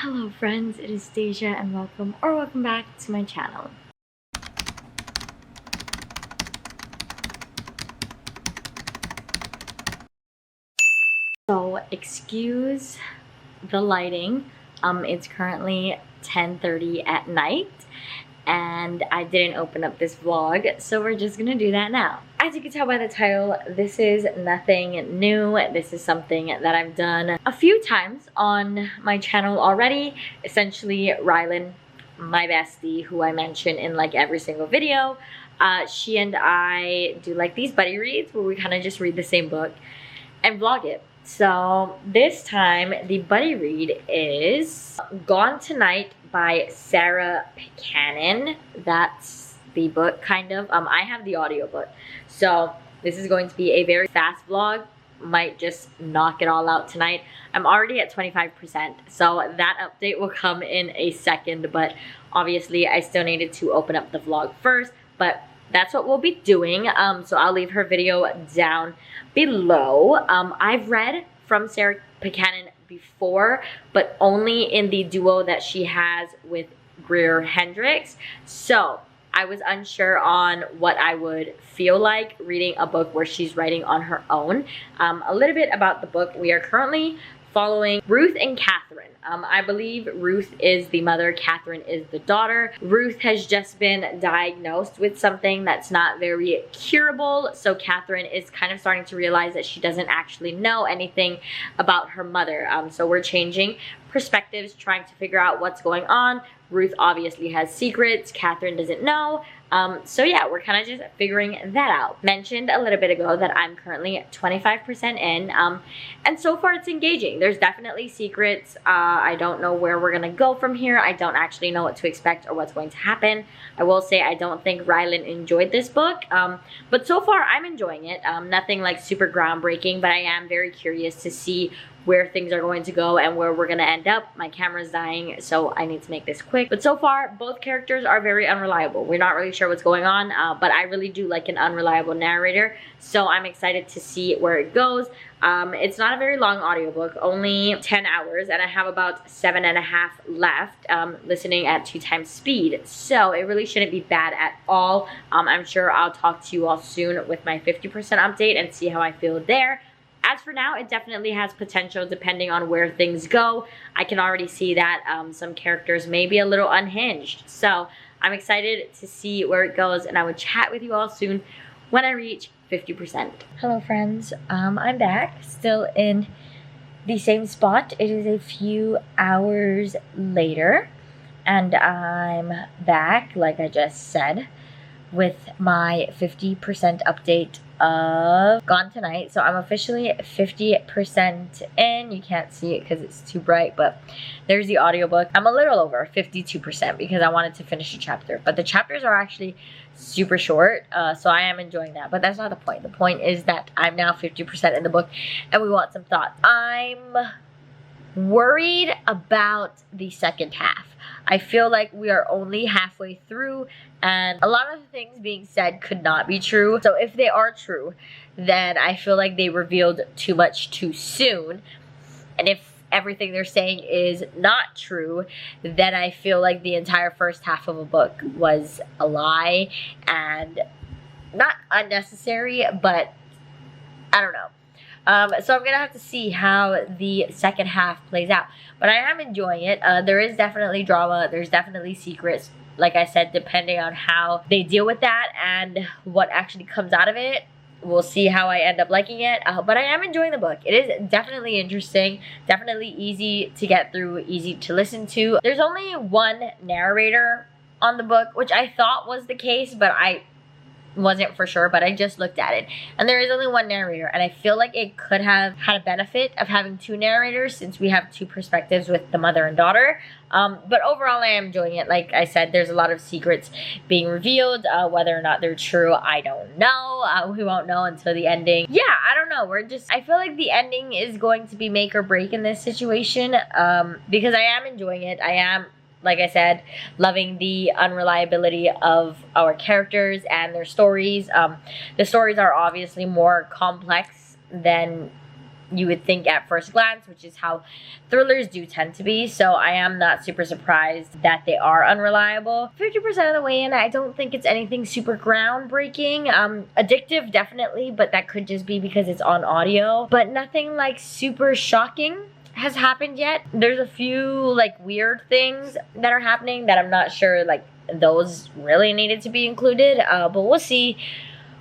Hello friends, it is Deja and welcome back to my channel. So excuse the lighting. It's currently 10:30 at night and I didn't open up this vlog, so we're just gonna do that now. As you can tell by the title, this is nothing new. This is something that I've done a few times on my channel already. Essentially, Rylan, my bestie, who I mention in like every single video, she and I do like these buddy reads where we kind of just read the same book and vlog it. So this time the buddy read is Gone Tonight by Sarah Buchanan. That's the book, kind of. I have the audiobook, so this is going to be a very fast vlog. Might just knock it all out tonight. I'm already at 25%, so that update will come in a second, but obviously I still needed to open up the vlog first, but that's what we'll be doing. So I'll leave her video down below. I've read from Sarah Buchanan before, but only in the duo that she has with Greer Hendricks. So I was unsure on what I would feel like reading a book where she's writing on her own. A little bit about the book. We are currently following Ruth and Catherine. I believe Ruth is the mother, Catherine is the daughter. Ruth has just been diagnosed with something that's not very curable, so Catherine is kind of starting to realize that she doesn't actually know anything about her mother. So we're changing perspectives, trying to figure out what's going on. Ruth obviously has secrets, Catherine doesn't know. So yeah, we're kind of just figuring that out. Mentioned a little bit ago that I'm currently at 25% in, and so far it's engaging. There's definitely secrets. I don't know where we're gonna go from here. I don't actually know what to expect or what's going to happen. I will say I don't think Rylan enjoyed this book, but so far I'm enjoying it. Nothing like super groundbreaking, but I am very curious to see where things are going to go and where we're gonna end up. My camera's dying, so I need to make this quick. But so far, both characters are very unreliable. We're not really sure what's going on, but I really do like an unreliable narrator, so I'm excited to see where it goes. It's not a very long audiobook, only 10 hours, and I have about 7.5 left, listening at 2 times speed. So it really shouldn't be bad at all. I'm sure I'll talk to you all soon with my 50% update and see how I feel there. As for now, it definitely has potential depending on where things go. I can already see that some characters may be a little unhinged. So I'm excited to see where it goes, and I will chat with you all soon when I reach 50%. Hello friends, I'm back, still in the same spot. It is a few hours later, and I'm back, like I just said, with my 50% update of Gone Tonight. So I'm officially 50% in. You can't see it because it's too bright, but there's the audiobook. I'm a little over 52% because I wanted to finish a chapter, but the chapters are actually super short, so I am enjoying that, but that's not the point. The point is that I'm now 50% in the book and we want some thoughts. I'm worried about the second half. I feel like we are only halfway through, and a lot of the things being said could not be true. So if they are true, then I feel like they revealed too much too soon. And if everything they're saying is not true, then I feel like the entire first half of a book was a lie and not unnecessary, but I don't know. So I'm gonna have to see how the second half plays out, but I am enjoying it. There is definitely drama, there's definitely secrets, like I said, depending on how they deal with that and what actually comes out of it. We'll see how I end up liking it, but I am enjoying the book. It is definitely interesting, definitely easy to get through, easy to listen to. There's only one narrator on the book, which I thought was the case, but I wasn't for sure, but I just looked at it and there is only one narrator, and I feel like it could have had a benefit of having 2 narrators since we have 2 perspectives with the mother and daughter. But overall I am enjoying it. Like I said, there's a lot of secrets being revealed. Whether or not they're true, I don't know. We won't know until the ending. Yeah, I don't know. I feel like the ending is going to be make or break in this situation, because I am enjoying it. I am, like I said, loving the unreliability of our characters and their stories. The stories are obviously more complex than you would think at first glance, which is how thrillers do tend to be. So I am not super surprised that they are unreliable. 50% of the way in, I don't think it's anything super groundbreaking. Addictive, definitely, but that could just be because it's on audio. But nothing like super shocking has happened yet. There's a few like weird things that are happening that I'm not sure like those really needed to be included. But we'll see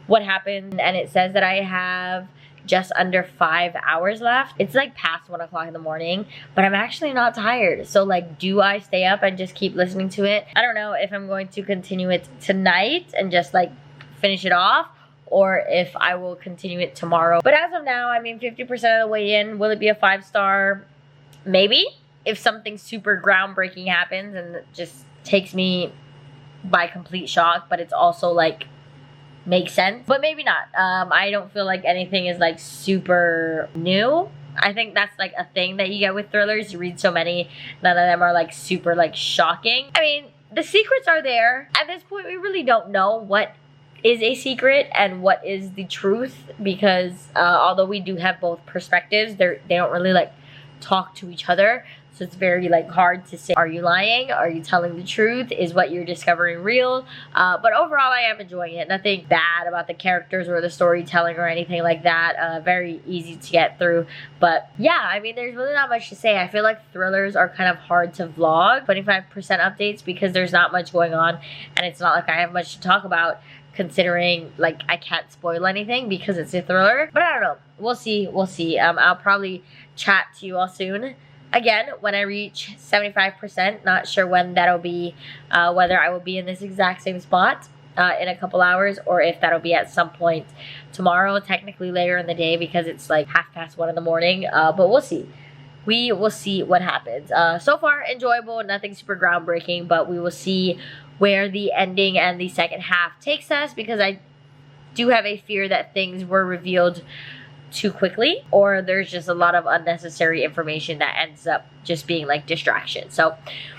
what happened. And it says that I have just under 5 hours left. It's like past 1 o'clock in the morning, but I'm actually not tired. So like, do I stay up and just keep listening to it? I don't know if I'm going to continue it tonight and just like finish it off, or if I will continue it tomorrow. But as of now, I mean, 50% of the way in. Will it be a 5-star? Maybe. If something super groundbreaking happens and it just takes me by complete shock, but it's also like makes sense, but maybe not. I don't feel like anything is like super new. I think that's like a thing that you get with thrillers. You read so many, none of them are like super like shocking. I mean, the secrets are there. At this point, we really don't know what is a secret and what is the truth, because although we do have both perspectives, they don't really like talk to each other. So it's very like hard to say, are you lying? Are you telling the truth? Is what you're discovering real? But overall, I am enjoying it. Nothing bad about the characters or the storytelling or anything like that. Very easy to get through. But yeah, I mean, there's really not much to say. I feel like thrillers are kind of hard to vlog 25% updates because there's not much going on. And it's not like I have much to talk about, considering like I can't spoil anything because it's a thriller. But I don't know. We'll see. We'll see. I'll probably chat to you all soon. Again, when I reach 75%, not sure when that'll be, whether I will be in this exact same spot in a couple hours, or if that'll be at some point tomorrow, technically later in the day, because it's like 1:30 in the morning, but we'll see. We will see what happens. So far, enjoyable, nothing super groundbreaking, but we will see where the ending and the second half takes us, because I do have a fear that things were revealed too quickly, or there's just a lot of unnecessary information that ends up just being like distraction. So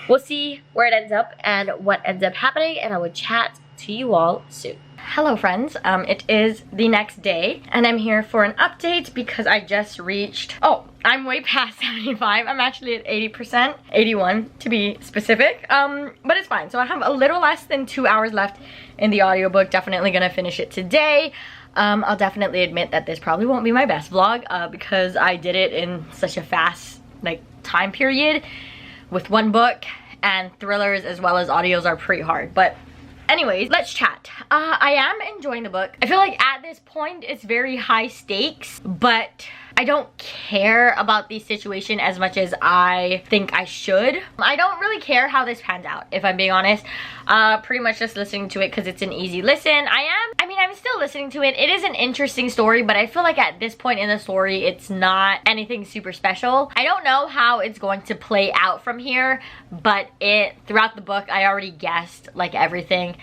we'll see where it ends up and what ends up happening, and I will chat to you all soon. Hello friends, it is the next day and I'm here for an update because I just reached, I'm way past 75. I'm actually at 80%, 81 to be specific, but it's fine. So I have a little less than 2 hours left in the audiobook. Definitely gonna finish it today. I'll definitely admit that this probably won't be my best vlog because I did it in such a fast like time period with one book, and thrillers as well as audios are pretty hard. But anyways, let's chat. I am enjoying the book. I feel like at this point it's very high stakes, but I don't care about the situation as much as I think I should. I don't really care how this pans out, if I'm being honest. Pretty much just listening to it because it's an easy listen. I'm still listening to it. It is an interesting story, but I feel like at this point in the story, it's not anything super special. I don't know how it's going to play out from here, but throughout the book, I already guessed like everything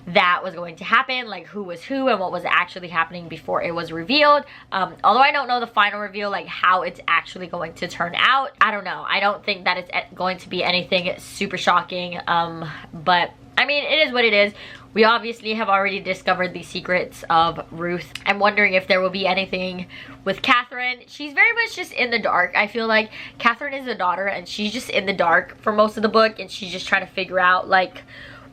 that was going to happen, like who was who and what was actually happening before it was revealed. Although I don't know the final reveal, like how it's actually going to turn out. I don't know. I don't think that it's going to be anything super shocking, but I mean, it is what it is. We obviously have already discovered the secrets of Ruth. I'm wondering if there will be anything with Catherine. She's very much just in the dark. I feel like Catherine is the daughter and she's just in the dark for most of the book, and she's just trying to figure out like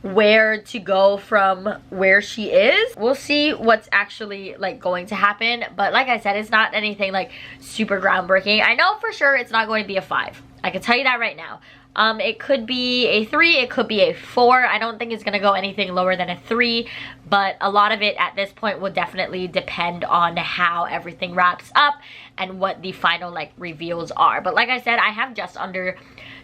where to go from where she is. We'll see what's actually like going to happen, but like I said, it's not anything like super groundbreaking. I know for sure it's not going to be a 5. I can tell you that right now. It could be a 3, it could be a 4. I don't think it's gonna go anything lower than a 3, but a lot of it at this point will definitely depend on how everything wraps up and what the final like reveals are. But like I said, I have just under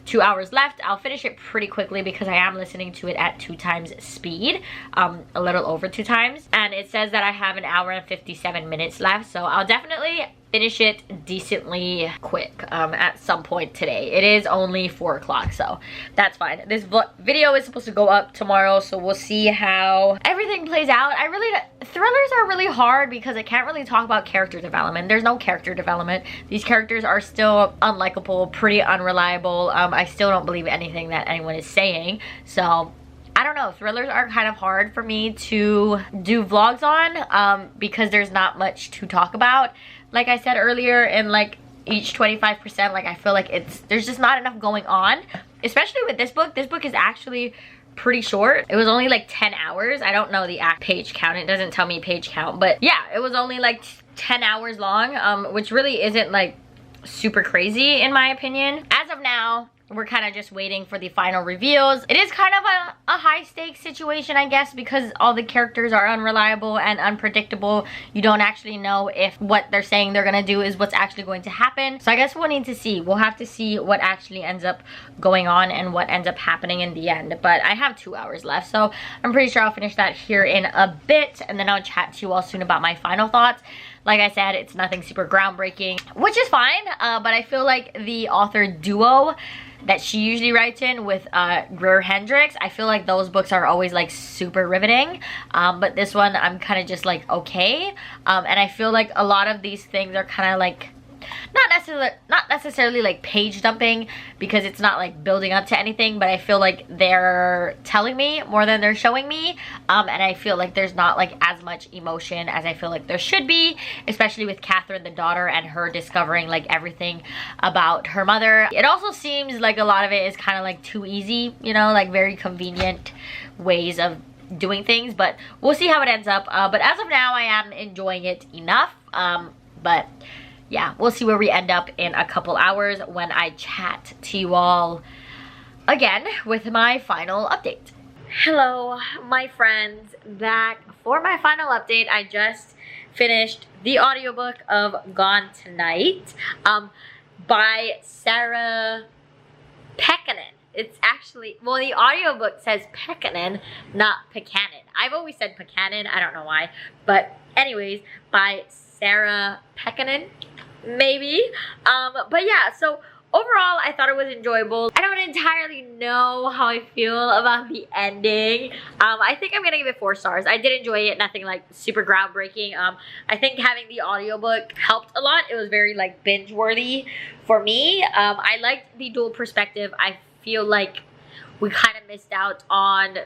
2 hours left. I'll finish it pretty quickly because I am listening to it at 2 times speed, a little over 2 times, and it says that I have 1 hour and 57 minutes left, so I'll definitely finish it decently quick at some point today. It is only 4 o'clock, so that's fine. This video is supposed to go up tomorrow, so we'll see how everything plays out. Thrillers are really hard because I can't really talk about character development. There's no character development. These characters are still unlikable, pretty unreliable. I still don't believe anything that anyone is saying, so I don't know, thrillers are kind of hard for me to do vlogs on because there's not much to talk about. Like I said earlier, in like each 25%, like I feel like there's just not enough going on, especially with this book. This book is actually pretty short. It was only like 10 hours. I don't know the page count. It doesn't tell me page count, but yeah, it was only like 10 hours long, which really isn't like super crazy in my opinion. As of now, we're kind of just waiting for the final reveals. It is kind of a high stakes situation, I guess, because all the characters are unreliable and unpredictable. You don't actually know if what they're saying they're gonna do is what's actually going to happen. So I guess we'll need to see. We'll have to see what actually ends up going on and what ends up happening in the end. But I have 2 hours left, so I'm pretty sure I'll finish that here in a bit, and then I'll chat to you all soon about my final thoughts. Like I said, it's nothing super groundbreaking, which is fine, but I feel like the author duo that she usually writes in with Greer Hendricks, I feel like those books are always like super riveting, but this one I'm kind of just like okay, and I feel like a lot of these things are kind of like not necessarily like page dumping, because it's not like building up to anything, but I feel like they're telling me more than they're showing me, and I feel like there's not like as much emotion as I feel like there should be, especially with Catherine the daughter and her discovering like everything about her mother. It also seems like a lot of it is kind of like too easy, you know, like very convenient ways of doing things, but we'll see how it ends up. But as of now, I am enjoying it enough, but yeah, we'll see where we end up in a couple hours when I chat to you all again with my final update. Hello, my friends, back for my final update. I just finished the audiobook of Gone Tonight by Sarah Pekkanen. It's actually, well, the audiobook says Pekkanen, not Pekkanen. I've always said Pekkanen, I don't know why, but anyways, by Sarah Pekkanen, maybe. But yeah, so overall I thought it was enjoyable. I don't entirely know how I feel about the ending. I think I'm gonna give it 4 stars. I did enjoy it, nothing like super groundbreaking. I think having the audiobook helped a lot. It was very like binge worthy for me. I liked the dual perspective. I feel like we kind of missed out on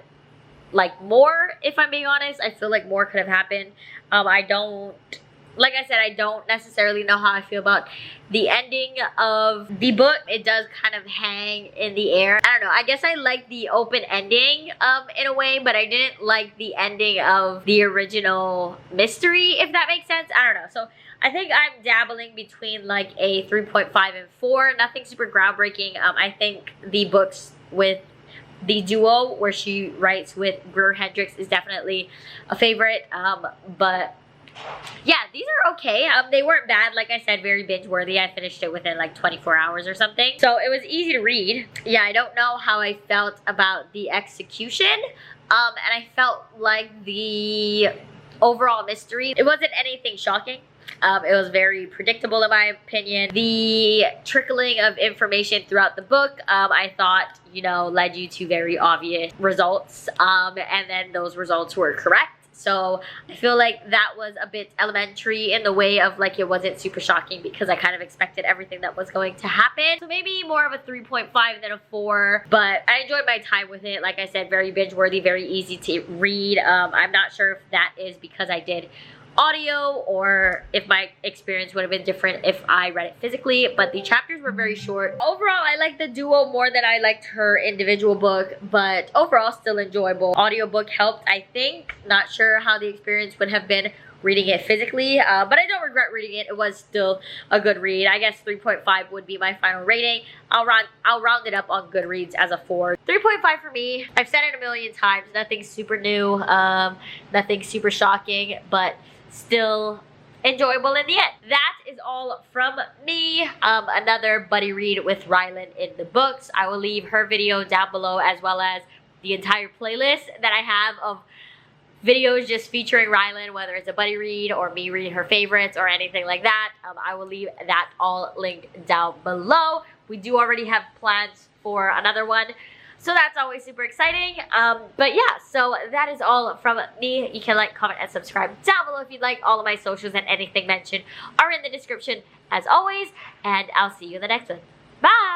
like more, if I'm being honest. I feel like more could have happened. Like I said, I don't necessarily know how I feel about the ending of the book. It does kind of hang in the air. I don't know. I guess I like the open ending in a way, but I didn't like the ending of the original mystery, if that makes sense. I don't know. So I think I'm dabbling between like a 3.5 and 4. Nothing super groundbreaking. I think the books with the duo where she writes with Greer Hendricks is definitely a favorite. But yeah, these are okay. They weren't bad. Like I said, very binge worthy. I finished it within like 24 hours or something, so it was easy to read. Yeah, I don't know how I felt about the execution, and I felt like the overall mystery, it wasn't anything shocking. It was very predictable in my opinion. The trickling of information throughout the book, I thought, you know, led you to very obvious results, and then those results were correct. So I feel like that was a bit elementary in the way of like it wasn't super shocking, because I kind of expected everything that was going to happen. So maybe more of a 3.5 than a 4, but I enjoyed my time with it. Like I said, very binge worthy, very easy to read. I'm not sure if that is because I did audio or if my experience would have been different if I read it physically, but the chapters were very short. Overall, I liked the duo more than I liked her individual book, but overall still enjoyable. Audiobook helped, I think. Not sure how the experience would have been reading it physically, but I don't regret reading it. It was still a good read. I guess 3.5 would be my final rating. I'll round it up on Goodreads as a 4. 3.5 for me. I've said it a million times. Nothing super new, nothing super shocking, but still enjoyable in the end. That is all from me. Another buddy read with Rylan in the books. I will leave her video down below, as well as the entire playlist that I have of videos just featuring Rylan, whether it's a buddy read or me reading her favorites or anything like that. I will leave that all linked down below. We do already have plans for another one, so that's always super exciting. But yeah, so that is all from me. You can like, comment, and subscribe down below if you'd like. All of my socials and anything mentioned are in the description as always. And I'll see you in the next one. Bye!